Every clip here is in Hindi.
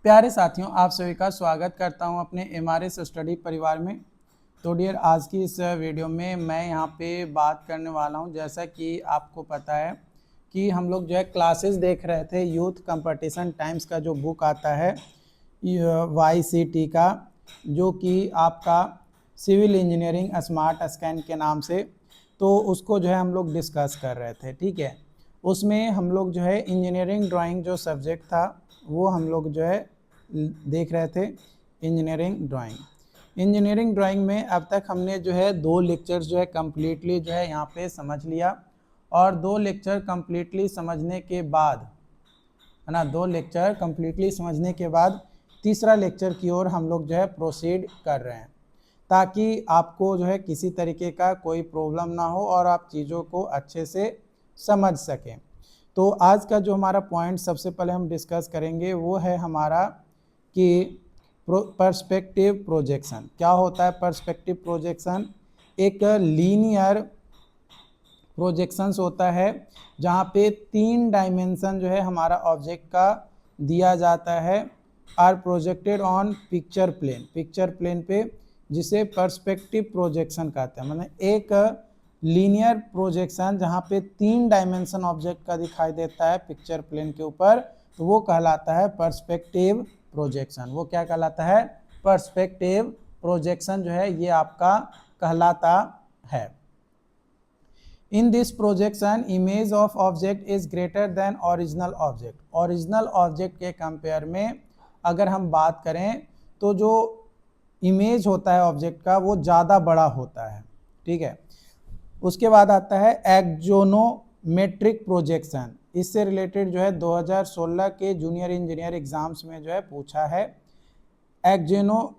प्यारे साथियों, आप सभी का स्वागत करता हूं अपने एमआरएस स्टडी परिवार में। तो डियर, आज की इस वीडियो में मैं यहां पे बात करने वाला हूं। जैसा कि आपको पता है कि हम लोग जो है क्लासेस देख रहे थे यूथ कंपटीशन टाइम्स का जो बुक आता है YCT का, जो कि आपका सिविल इंजीनियरिंग स्मार्ट स्कैन के नाम से, तो उसको जो है हम लोग डिस्कस कर रहे थे। ठीक है, उसमें हम लोग जो है इंजीनियरिंग ड्राइंग जो सब्जेक्ट था वो हम लोग जो है देख रहे थे। इंजीनियरिंग ड्राइंग में अब तक हमने जो है 2 लेक्चर्स जो है कम्प्लीटली जो है यहाँ पे समझ लिया, और 2 लेक्चर कम्प्लीटली समझने के बाद, है ना, 2 लेक्चर कम्प्लीटली समझने के बाद तीसरा लेक्चर की ओर हम लोग जो है प्रोसीड कर रहे हैं, ताकि आपको जो है किसी तरीके का कोई प्रॉब्लम ना हो और आप चीज़ों को अच्छे से समझ सकें। तो आज का जो हमारा पॉइंट सबसे पहले हम डिस्कस करेंगे वो है हमारा कि पर्सपेक्टिव प्रोजेक्शन। क्या होता है पर्सपेक्टिव प्रोजेक्शन? एक लीनियर प्रोजेक्शंस होता है जहाँ पे 3 डायमेंशन जो है हमारा ऑब्जेक्ट का दिया जाता है, are projected on picture plane पे, जिसे पर्सपेक्टिव प्रोजेक्शन कहते हैं। मतलब एक लीनियर प्रोजेक्शन जहाँ पे 3 डायमेंशन ऑब्जेक्ट का दिखाई देता है पिक्चर प्लेन के ऊपर, तो वो कहलाता है पर्सपेक्टिव प्रोजेक्शन। वो क्या कहलाता है? पर्सपेक्टिव प्रोजेक्शन जो है ये आपका कहलाता है। इन this projection image of object is greater than original object. Original object के कंपेयर में अगर हम बात करें तो जो इमेज होता है ऑब्जेक्ट का वो ज़्यादा बड़ा होता है। ठीक है, उसके बाद आता है एक्सोनोमेट्रिक प्रोजेक्शन। इससे रिलेटेड जो है 2016 के जूनियर इंजीनियर एग्जाम्स में जो है पूछा है। एक्सोनोमेट्रिक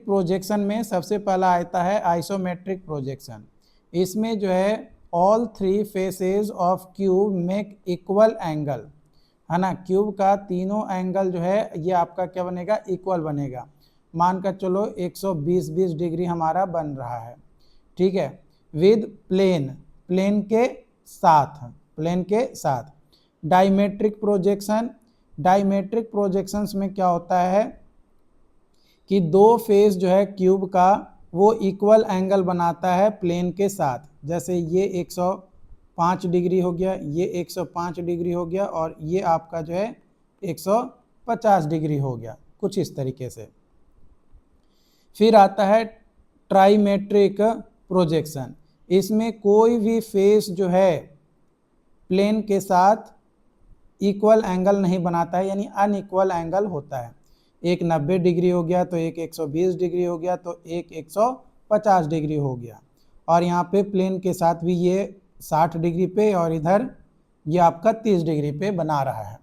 प्रोजेक्शन में सबसे पहला आता है आइसोमेट्रिक प्रोजेक्शन। इसमें जो है all 3 faces of cube make equal angle, है ना। क्यूब का तीनों एंगल जो है ये आपका क्या बनेगा? इक्वल बनेगा। मानकर चलो 120 डिग्री हमारा बन रहा है। ठीक है, विद प्लेन के साथ डायमेट्रिक प्रोजेक्शंस में क्या होता है कि 2 फेस जो है क्यूब का वो इक्वल एंगल बनाता है प्लेन के साथ। जैसे ये 105 डिग्री हो गया, ये 105 डिग्री हो गया, और ये आपका जो है 150 डिग्री हो गया, कुछ इस तरीके से। फिर आता है ट्राइमेट्रिक प्रोजेक्शन। इसमें कोई भी फेस जो है प्लेन के साथ इक्वल एंगल नहीं बनाता है, यानी अनइक्वल एंगल होता है। एक 90 डिग्री हो गया, तो एक 120 डिग्री हो गया, तो एक 150 डिग्री हो गया, और यहाँ पे प्लेन के साथ भी ये 60 डिग्री पे, और इधर ये आपका 30 डिग्री पे बना रहा है।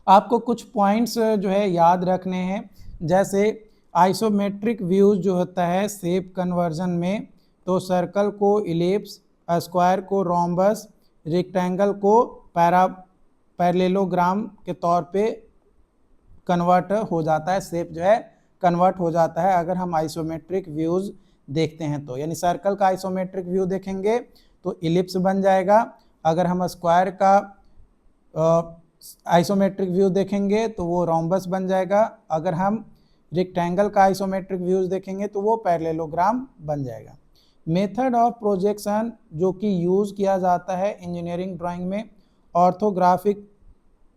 आपको कुछ पॉइंट्स जो है याद रखने हैं। जैसे आइसोमेट्रिक व्यूज जो होता है शेप कन्वर्जन में, तो सर्कल को इलिप्स, स्क्वायर को रोम्बस, रेक्टेंगल को पैरेललोग्राम के तौर पे कन्वर्ट हो जाता है, शेप जो है कन्वर्ट हो जाता है अगर हम आइसोमेट्रिक व्यूज देखते हैं तो। यानी सर्कल का आइसोमेट्रिक व्यू देखेंगे तो इलिप्स बन जाएगा, अगर हम स्क्वायर का आइसोमेट्रिक व्यू देखेंगे तो वो रोम्बस बन जाएगा, अगर हम रेक्टेंगल का आइसोमेट्रिक व्यूज देखेंगे तो वो पैरेललोग्राम बन जाएगा। मेथड ऑफ प्रोजेक्शन जो कि यूज़ किया जाता है इंजीनियरिंग ड्राइंग में, orthographic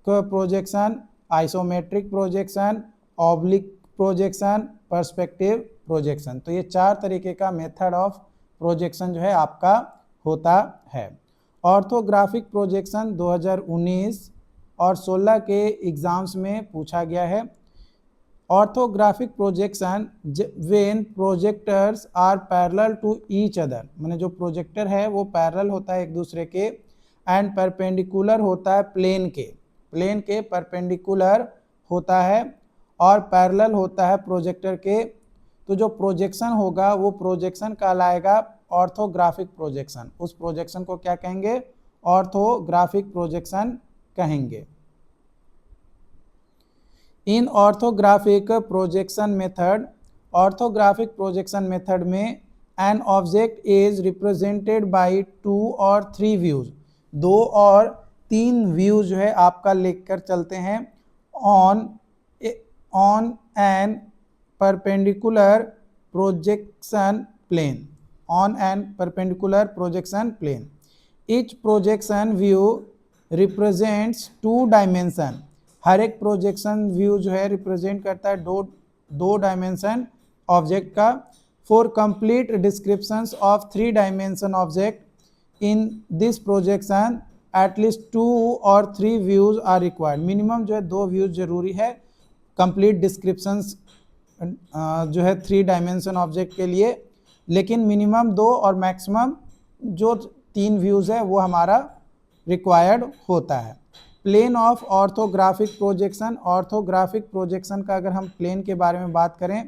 projection, isometric projection, oblique projection, perspective projection. तो ये 4 तरीके का मेथड ऑफ प्रोजेक्शन जो है आपका होता है। ऑर्थोग्राफिक प्रोजेक्शन 2019 और 16 के एग्जाम्स में पूछा गया है। Orthographic projection when projectors are parallel to each other, माने जो प्रोजेक्टर है वो पैरेलल होता है एक दूसरे के, एंड परपेंडिकुलर होता है प्लेन के परपेंडिकुलर होता है, और पैरेलल होता है प्रोजेक्टर के। तो जो प्रोजेक्शन होगा वो प्रोजेक्शन कहलाएगा ऑर्थोग्राफिक प्रोजेक्शन। उस प्रोजेक्शन को क्या कहेंगे? ऑर्थोग्राफिक प्रोजेक्शन कहेंगे। इन ऑर्थोग्राफिक प्रोजेक्शन मेथड में an object is represented by 2 और 3 व्यूज। 2 और तीन व्यू जो है आपका लेकर चलते हैं on an perpendicular projection plane, on an perpendicular projection plane. Each projection view represents two dimension, हर एक प्रोजेक्शन व्यू जो है रिप्रेजेंट करता है दो डायमेंशन ऑब्जेक्ट का। For complete descriptions of three dimension object in this projection at least 2 और 3 व्यूज आर रिक्वायर्ड। मिनिमम जो है 2 व्यूज जरूरी है कंप्लीट डिस्क्रिप्शंस जो है 3 डायमेंशन ऑब्जेक्ट के लिए, लेकिन मिनिमम 2 और मैक्सिमम जो 3 व्यूज है वो हमारा रिक्वायर्ड होता है। Plane of orthographic projection, orthographic projection का अगर हम प्लेन के बारे में बात करें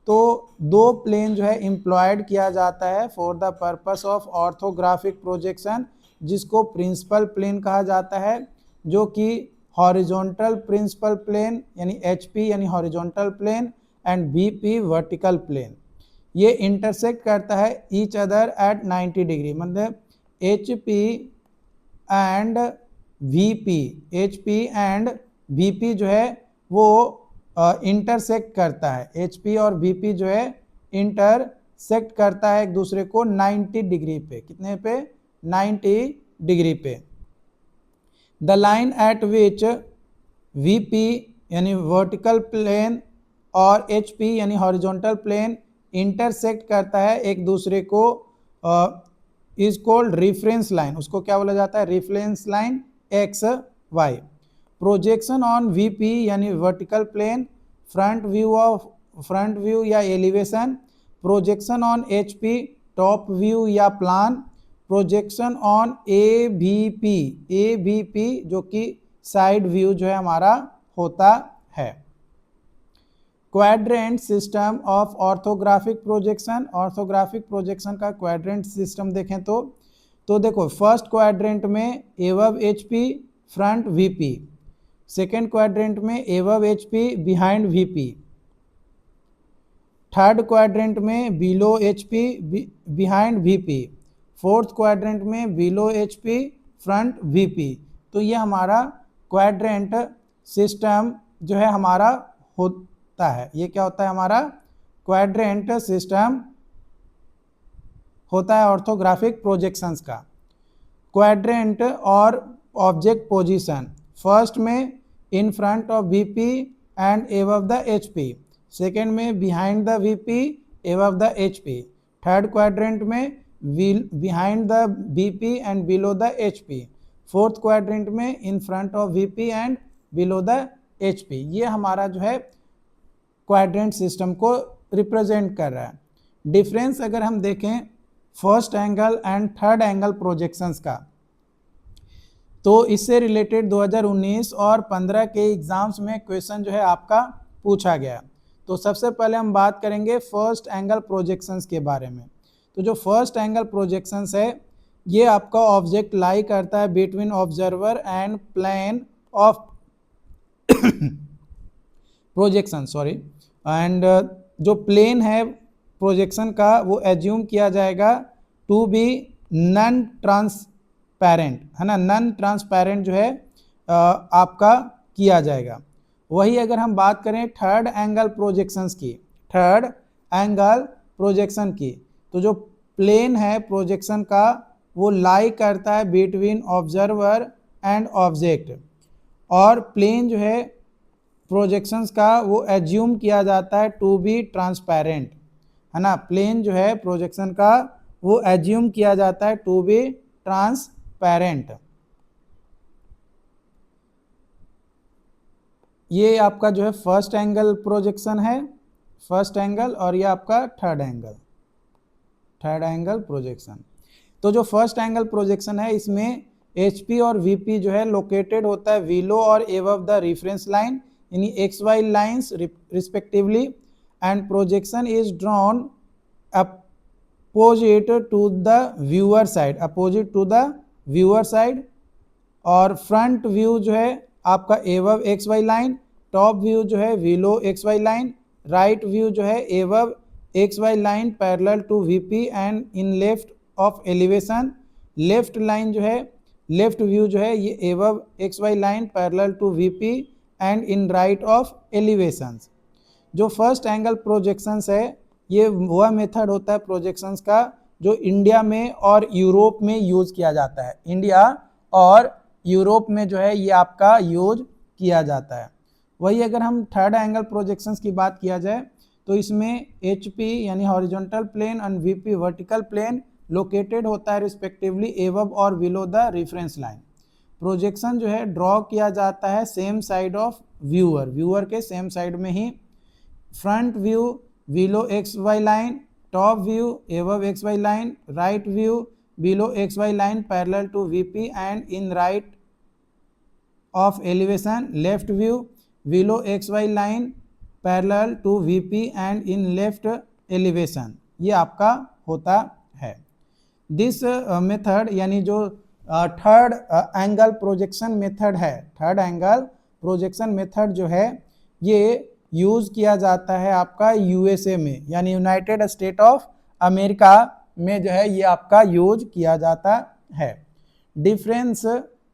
तो 2 प्लेन जो है एम्प्लॉयड किया जाता है for the purpose of orthographic projection, जिसको प्रिंसिपल प्लेन कहा जाता है, जो कि हॉरिजॉन्टल प्रिंसिपल प्लेन यानी HP यानी horizontal plane and VP vertical plane. ये इंटरसेक्ट करता है ईच अदर एट 90 डिग्री, मतलब HP एंड VP जो है वो इंटरसेक्ट करता है, HP और VP जो है इंटरसेक्ट करता है एक दूसरे को 90 डिग्री पे। कितने पे? 90 डिग्री पे। The line at which VP यानी वर्टिकल प्लेन और HP यानी हॉरिजॉन्टल प्लेन इंटरसेक्ट करता है एक दूसरे को इज कॉल्ड रेफरेंस लाइन। उसको क्या बोला जाता है? Reference line XY। Projection on VP यानी वर्टिकल प्लेन, फ्रंट व्यू या elevation. Projection on HP top view या प्लान। प्रोजेक्शन ऑन AVP जो कि साइड व्यू जो है हमारा होता है। Quadrant system of orthographic projection, orthographic projection का क्वाड्रेंट सिस्टम देखें तो देखो फर्स्ट क्वाड्रेंट में above HP front VP, second quadrant में above HP behind VP, third quadrant में below HP behind VP, fourth quadrant में बिलो HP फ्रंट VP। तो ये हमारा क्वाड्रेंट सिस्टम जो है हमारा होता है। ये क्या होता है? हमारा क्वाड्रेंट सिस्टम होता है ऑर्थोग्राफिक प्रोजेक्शंस का। क्वाड्रेंट और ऑब्जेक्ट पोजीशन, फर्स्ट में in front of VP and above the HP, second में behind the VP above the HP, third quadrant में behind the VP and below the HP, fourth quadrant में in front of VP and below the HP। ये हमारा जो है क्वाड्रेंट सिस्टम को रिप्रेजेंट कर रहा है। डिफरेंस अगर हम देखें first angle and third angle projections का, तो इससे रिलेटेड 2019 और 15 के एग्जाम्स में क्वेश्चन जो है आपका पूछा गया। तो सबसे पहले हम बात करेंगे फर्स्ट एंगल प्रोजेक्शंस के बारे में। तो जो फर्स्ट एंगल प्रोजेक्शंस है ये आपका ऑब्जेक्ट लाई करता है between observer and plane of projection, and जो प्लेन है प्रोजेक्शन का वो एज्यूम किया जाएगा टू बी नॉन ट्रांसपेरेंट, है ना, नॉन ट्रांसपेरेंट जो है आपका किया जाएगा। वही अगर हम बात करें थर्ड एंगल प्रोजेक्शंस की, थर्ड एंगल प्रोजेक्शन की, तो जो प्लेन है प्रोजेक्शन का वो लाई करता है बिटवीन ऑब्जर्वर एंड ऑब्जेक्ट, और प्लेन जो है प्रोजेक्शंस का वो एज्यूम किया जाता है टू बी ट्रांसपेरेंट, है ना। प्लेन जो है प्रोजेक्शन का वो एज्यूम किया जाता है टू बी ट्रांसपेरेंट। ये आपका जो है फर्स्ट एंगल प्रोजेक्शन है, फर्स्ट एंगल, और ये आपका थर्ड एंगल प्रोजेक्शन। तो जो फर्स्ट एंगल प्रोजेक्शन है इसमें HP और VP जो है लोकेटेड होता है विलो और एबव द रेफरेंस लाइन यानी XY lines respectively, and projection is drawn opposite to the viewer side, opposite to the viewer side. और फ्रंट व्यू जो है आपका above XY line, top view जो है below XY line, right view जो है above XY line parallel to VP and in left of elevation, left line जो है लेफ्ट व्यू जो है ये above X Y line parallel to VP and in right of elevations. जो फर्स्ट एंगल प्रोजेक्शंस है ये वह मेथड होता है प्रोजेक्शंस का जो इंडिया में और यूरोप में यूज़ किया जाता है। इंडिया और यूरोप में जो है ये आपका यूज किया जाता है। वही अगर हम थर्ड एंगल प्रोजेक्शंस की बात किया जाए तो इसमें HP यानी horizontal plane and VP vertical plane located होता है रिस्पेक्टिवली एबव और below the reference line. Projection जो है ड्रॉ किया जाता है सेम साइड ऑफ व्यूअर के सेम साइड में ही। Front view below X Y line, top view above X Y line, right view below X Y line parallel to VP and in right of elevation, left view below X Y line parallel to VP and in left elevation. ये आपका होता है। दिस मेथड यानी जो थर्ड एंगल प्रोजेक्शन मेथड है, थर्ड एंगल प्रोजेक्शन मेथड जो है ये यूज़ किया जाता है आपका USA में यानी यूनाइटेड स्टेट ऑफ अमेरिका में जो है ये आपका यूज किया जाता है। Difference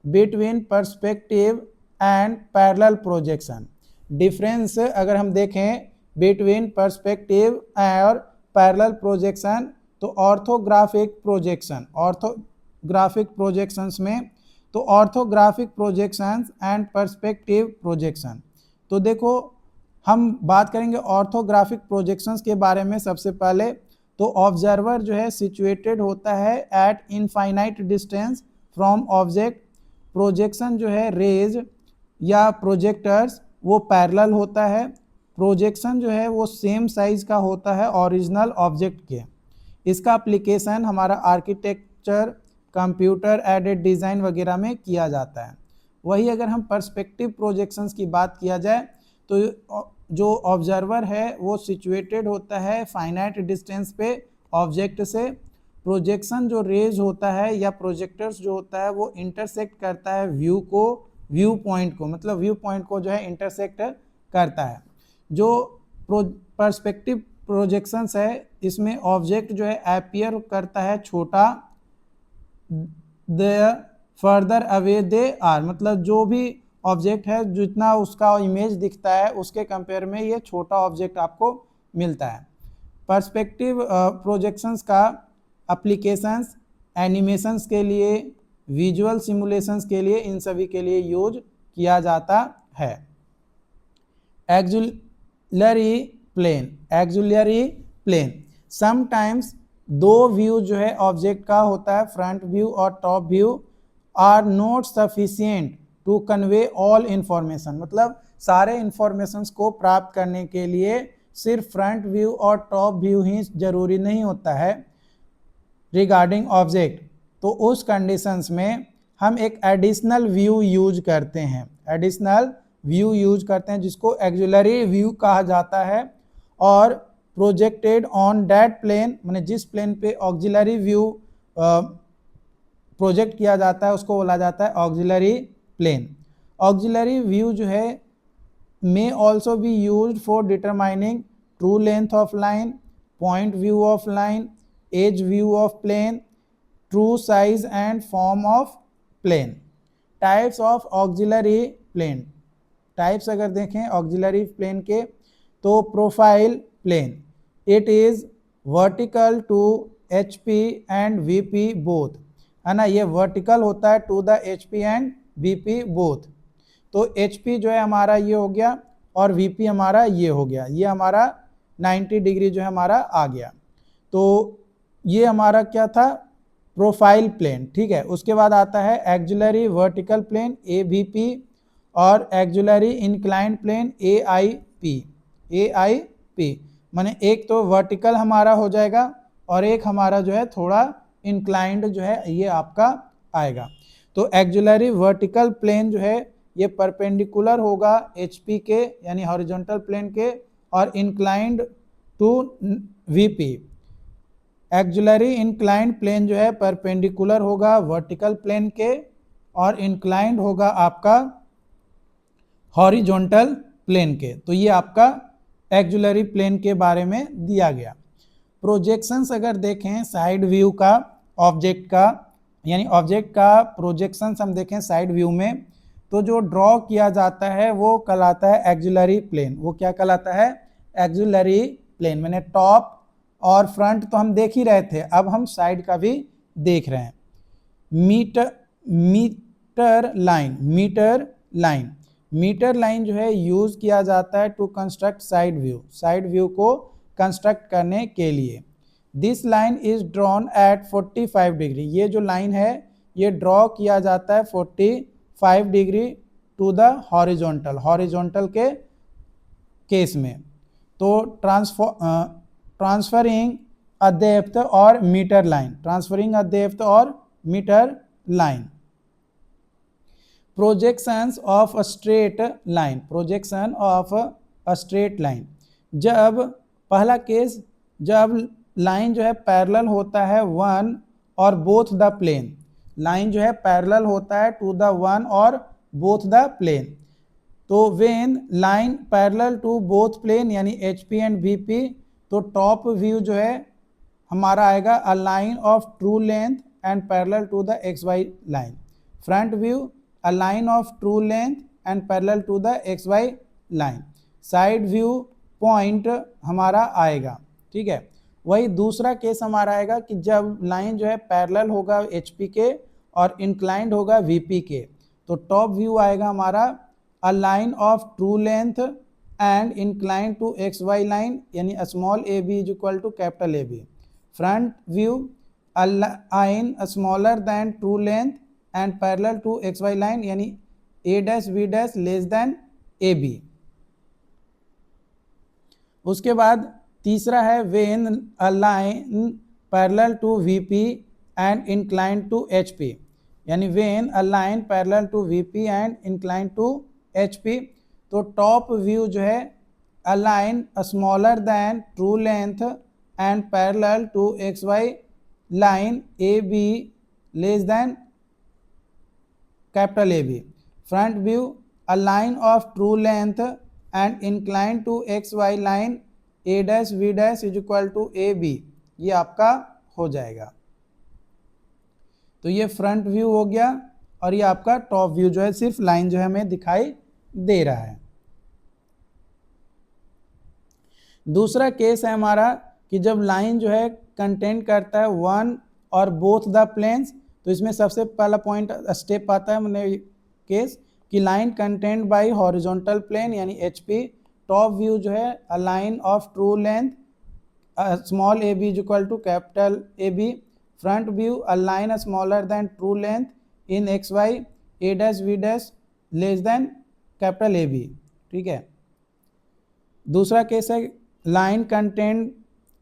between perspective and parallel projection. Difference अगर हम देखें बिटवीन पर्सपेक्टिव और पैरेलल प्रोजेक्शन तो ऑर्थोग्राफिक प्रोजेक्शंस में तो orthographic projections and perspective projection. तो देखो हम बात करेंगे ऑर्थोग्राफिक प्रोजेक्शंस के बारे में। सबसे पहले तो ऑब्जर्वर जो है सिचुएटेड होता है eight infinite distance from object. Projection जो है रेज या प्रोजेक्टर्स वो पैरेलल होता है। प्रोजेक्शन जो है वो सेम साइज का होता है ओरिजिनल ऑब्जेक्ट के। इसका एप्लीकेशन हमारा आर्किटेक्चर, कंप्यूटर एडेड डिज़ाइन वगैरह में किया जाता है। वही अगर हम पर्सपेक्टिव प्रोजेक्शंस की बात किया जाए तो जो ऑब्जर्वर है वो सिचुएटेड होता है फाइनाइट डिस्टेंस पे ऑब्जेक्ट से। प्रोजेक्शन जो रेज होता है या प्रोजेक्टर्स जो होता है वो इंटरसेक्ट करता है व्यू पॉइंट को, मतलब व्यू पॉइंट को जो है इंटरसेक्ट करता है। जो पर्सपेक्टिव प्रोजेक्शंस है इसमें ऑब्जेक्ट जो है अपीयर करता है छोटा, the further away they are, मतलब जो भी ऑब्जेक्ट है जितना उसका इमेज दिखता है उसके कंपेयर में ये छोटा ऑब्जेक्ट आपको मिलता है। पर्सपेक्टिव प्रोजेक्शंस का एप्लीकेशंस एनिमेशंस के लिए, विजुअल सिमुलेशंस के लिए, इन सभी के लिए यूज किया जाता है। एक्सिलरी प्लेन समटाइम्स दो व्यू जो है ऑब्जेक्ट का होता है, फ्रंट व्यू और top view, are not sufficient to convey all information, मतलब सारे इंफॉर्मेशंस को प्राप्त करने के लिए सिर्फ फ्रंट व्यू और टॉप व्यू ही जरूरी नहीं होता है रिगार्डिंग ऑब्जेक्ट। तो उस कंडीशंस में हम एक एडिशनल व्यू यूज करते हैं, जिसको एक्सिलरी व्यू कहा जाता है। और प्रोजेक्टेड ऑन दैट प्लेन, माने जिस प्लेन पे ऑक्सिलरी व्यू प्रोजेक्ट किया जाता है उसको बोला जाता है ऑक्सिलरी प्लेन। ऑक्सिलरी व्यू जो है may also be used for determining true length of line, point view of line, edge view of plane, true size and form of plane. Types of auxiliary plane. Types अगर देखें auxiliary plane के तो profile plane, it is vertical to HP and VP both, है ना, ये वर्टिकल होता है to the HP and VP both। तो HP जो है हमारा ये हो गया और VP हमारा ये हो गया, ये हमारा 90 डिग्री जो है हमारा आ गया। तो ये हमारा क्या था, प्रोफाइल प्लेन, ठीक है। उसके बाद आता है एक्सिलरी वर्टिकल प्लेन AVP और एक्सिलरी इंक्लाइंड प्लेन AIP। माने एक तो वर्टिकल हमारा हो जाएगा और एक हमारा जो है थोड़ा इंक्लाइंड जो है ये आपका आएगा। तो एक्सिलरी वर्टिकल प्लेन जो है ये परपेंडिकुलर होगा HP के यानी हॉरिजॉन्टल प्लेन के और inclined to VP। Auxiliary inclined plane जो है परपेंडिकुलर होगा वर्टिकल प्लेन के और इंक्लाइंड होगा आपका हॉरिजॉन्टल प्लेन के। तो ये आपका एक्सिलरी प्लेन के बारे में दिया गया। प्रोजेक्शंस अगर देखें साइड व्यू का ऑब्जेक्ट का यानी ऑब्जेक्ट का प्रोजेक्शन हम देखें साइड व्यू में, तो जो ड्रॉ किया जाता है वो कहलाता है एक्सिलरी प्लेन। वो क्या कहलाता है? Auxiliary plane. मैंने टॉप और फ्रंट तो हम देख ही रहे थे, अब हम साइड का भी देख रहे हैं। मीटर लाइन जो है यूज किया जाता है टू कंस्ट्रक्ट साइड व्यू को कंस्ट्रक्ट करने के लिए। This line is drawn at 45 degree. ये जो लाइन है ये ड्रॉ किया जाता है 45 डिग्री टू द हॉरिजॉन्टल के केस में। तो ट्रांसफरिंग अ डेप्थ और metre line. Projections of a straight line. जब पहला केस, जब लाइन जो है पैरेलल होता है वन और बोथ द प्लेन, लाइन जो है पैरेलल होता है टू द वन और बोथ द प्लेन। तो when line parallel to both plane यानी HP एंड VP, तो टॉप व्यू जो है हमारा आएगा a line of true length and parallel to the XY line. Front view a line of true length and parallel to the XY line. Side view point हमारा आएगा, ठीक है। वही दूसरा केस हमारा आएगा कि जब लाइन जो है पैरेलल होगा HP के और इंक्लाइंड होगा VP के, तो टॉप व्यू आएगा हमारा a line of true length and inclined to XY line यानी small ab is equal to capital AB। Front view a line smaller than true length and parallel to XY line यानी a' b' less than AB। उसके बाद तीसरा है when a line parallel to VP and inclined to HP, यानी when a line parallel to VP and inclined to HP, तो टॉप व्यू जो है a line smaller than true length and parallel to XY line AB less than capital AB। Front view a line of true length and inclined to XY line a' b' is equal to AB। ये आपका हो जाएगा। तो ये फ्रंट व्यू हो गया और ये आपका टॉप व्यू जो है सिर्फ लाइन जो है हमें दिखाई दे रहा है। दूसरा केस है हमारा कि जब लाइन जो है कंटेंट करता है वन और बोथ द प्लेन्स, तो इसमें सबसे पहला पॉइंट स्टेप आता है मैंने केस कि line content by horizontal plane यानी HP। टॉप व्यू जो है a line of true length small ab is equal to capital AB। Front view a line smaller than true length in XY a' b' less than capital AB, ठीक है। दूसरा केस है line content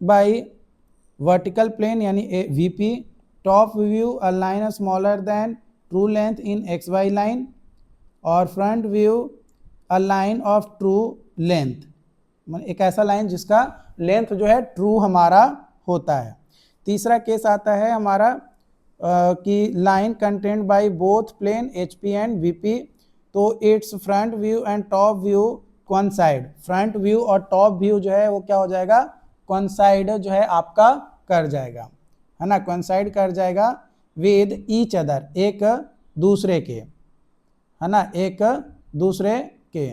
by vertical plane यानी VP। Top view a line smaller than true length in XY line, और front view a line of true length, एक ऐसा लाइन जिसका लेंथ जो है ट्रू हमारा होता है। तीसरा केस आता है हमारा कि line content by both plane HP and VP, तो it's front view and top view coincide. Front view और टॉप व्यू जो है वो क्या हो जाएगा? कोइंसाइड जो है आपका कर जाएगा, है ना, कोइंसाइड कर जाएगा विद ईच अदर, एक दूसरे के, है ना, एक दूसरे के।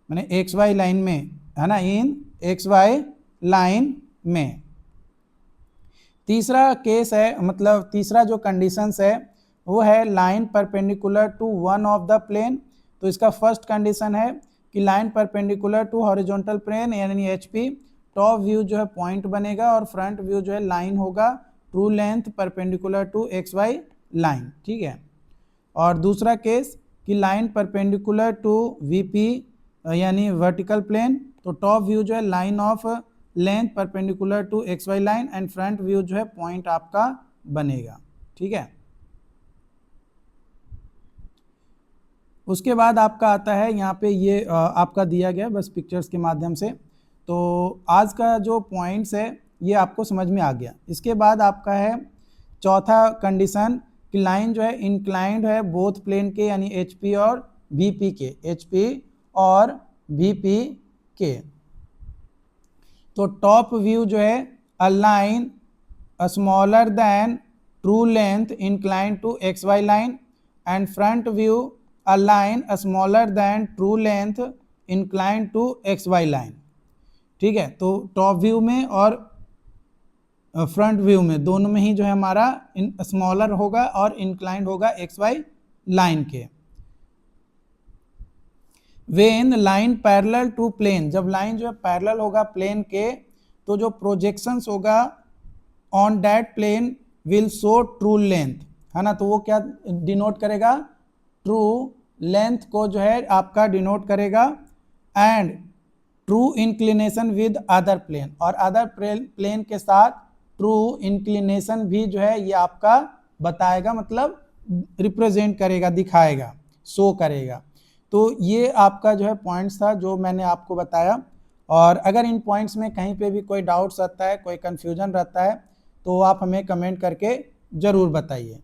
मैंने XY लाइन में, है ना, इन XY लाइन में। तीसरा केस है, मतलब तीसरा जो कंडीशंस है वो है line perpendicular to one of the plane. तो इसका फर्स्ट कंडीशन है कि line perpendicular to horizontal plane यानी HP। टॉप व्यू जो है पॉइंट बनेगा और फ्रंट व्यू जो है लाइन होगा true length perpendicular to XY line, ठीक है। और दूसरा केस कि लाइन परपेंडिकुलर टू VP यानी वर्टिकल प्लेन, तो टॉप व्यू जो है line of length perpendicular to XY line and front view जो है पॉइंट आपका बनेगा, ठीक है। उसके बाद आपका आता है यहाँ पे ये आपका दिया गया बस पिक्चर्स के माध्यम से। तो आज का जो पॉइंट्स है ये आपको समझ में आ गया। इसके बाद आपका है चौथा कंडीशन कि लाइन जो है इंक्लाइंड है बोथ प्लेन के यानी HP और VP के, HP और VP के। तो टॉप व्यू जो है a line smaller than true length incline to X Y line, and front view a line smaller than true length incline to X Y line. ठीक है, तो टॉप व्यू में और फ्रंट व्यू में दोनों में ही जो है हमारा स्मॉलर होगा और इंक्लाइंड होगा एक्स वाई लाइन के। When line parallel to plane, जब लाइन जो है पैरेलल होगा प्लेन के, तो जो प्रोजेक्शंस होगा on that plane will show true length, है ना। तो वो क्या डिनोट करेगा, ट्रू लेंथ को जो है आपका डिनोट करेगा, and true inclination with other plane, और अदर प्लेन के साथ ट्रू इंक्लिनेशन भी जो है ये आपका बताएगा, मतलब रिप्रेजेंट करेगा, दिखाएगा, शो करेगा। तो ये आपका जो है पॉइंट्स था जो मैंने आपको बताया। और अगर इन पॉइंट्स में कहीं पे भी कोई डाउट्स रहता है, कोई कन्फ्यूजन रहता है, तो आप हमें कमेंट करके ज़रूर बताइए।